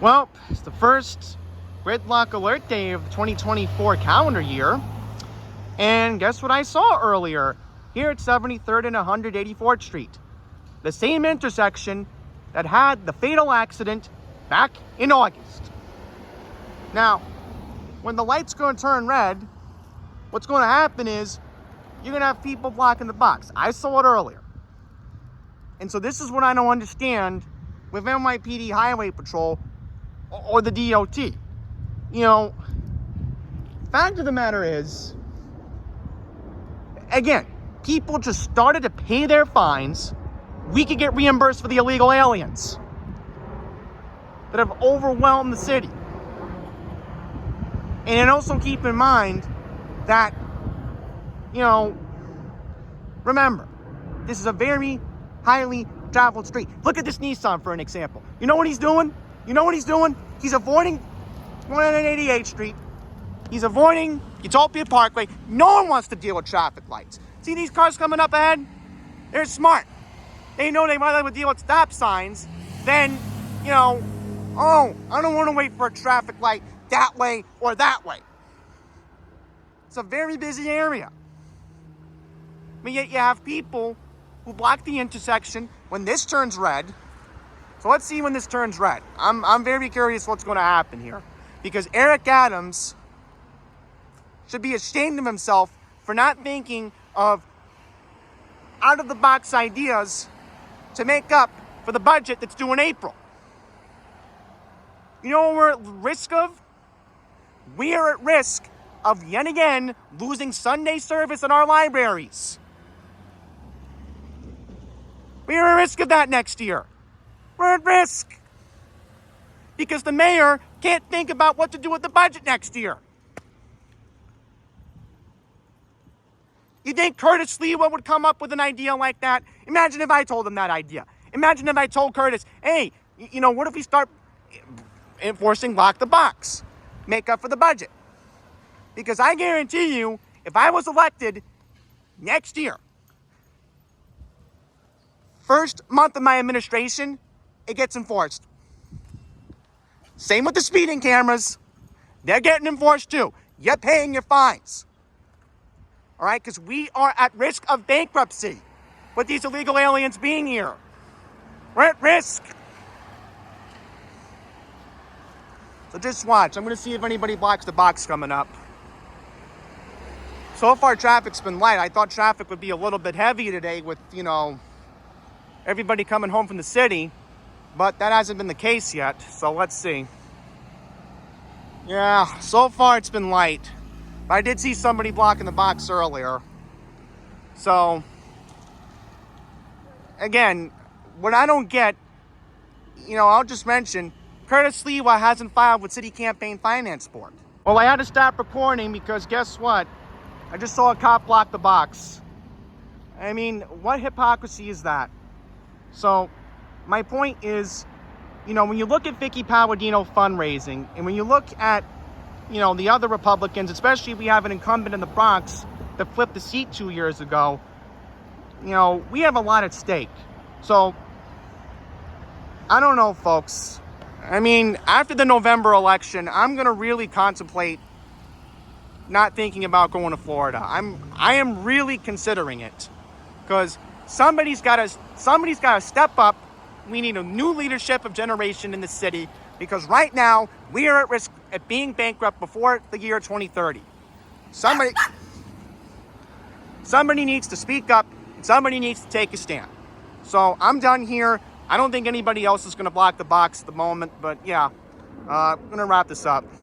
Well, it's the first Gridlock alert day of the 2024 calendar year. And guess what I saw earlier? Here at 73rd and 184th Street. The same intersection that had the fatal accident back in August. Now, when the light's going to turn red, what's going to happen is you're going to have people blocking the box. I saw it earlier. And so this is what I don't understand with NYPD Highway Patrol or the DOT. You know, fact of the matter is, again, people just started to pay their fines. We could get reimbursed for the illegal aliens that have overwhelmed the city. And then also keep in mind that, you know, remember, this is a very highly traveled street. Look at this Nissan for an example. You know what he's doing? He's avoiding 188th Street. He's avoiding Utopia Parkway. No one wants to deal with traffic lights. See these cars coming up ahead? They're smart. They know they might deal with stop signs. Then, you know, oh, I don't want to wait for a traffic light that way or that way. It's a very busy area. But yet you have people who block the intersection when this turns red. So let's see when this turns red. I'm very curious what's going to happen here. Because Eric Adams should be ashamed of himself for not thinking of out-of-the-box ideas to make up for the budget that's due in April. You know what we're at risk of? We are at risk of, yet again, losing Sunday service in our libraries. We are at risk of that next year. We're at risk. Because the mayor can't think about what to do with the budget next year. You think Curtis Lewa would come up with an idea like that? Imagine if I told him that idea. Imagine if I told Curtis, hey, you know, what if we start enforcing lock the box? Make up for the budget. Because I guarantee you, if I was elected next year, first month of my administration, it gets enforced. Same with the speeding cameras. They're getting enforced too. You're paying your fines. All right, because we are at risk of bankruptcy with these illegal aliens being here. We're at risk. So just watch. I'm going to see if anybody blocks the box coming up. So far, traffic's been light. I thought traffic would be a little bit heavy today with, you know, everybody coming home from the city. But that hasn't been the case yet. So let's see. Yeah, so far it's been light. I did see somebody blocking the box earlier. So, again, what I don't get, you know, I'll just mention, Curtis Lewa hasn't filed with City Campaign Finance Board. Well, I had to stop recording because guess what? I just saw a cop block the box. I mean, what hypocrisy is that? So, my point is, you know, when you look at Vicky Palladino fundraising, and when you look at, you know, the other Republicans, especially if we have an incumbent in the Bronx that flipped the seat 2 years ago, you know, we have a lot at stake. So, I don't know, folks. I mean, after the November election, I'm going to really contemplate not thinking about going to Florida. I am really considering it. Because somebody's got to step up. We need a new leadership of generation in the city, because right now we are at risk at being bankrupt before the year 2030. Somebody needs to speak up, and somebody needs to take a stand. So I'm done here. I don't think anybody else is going to block the box at the moment, but yeah, I'm going to wrap this up.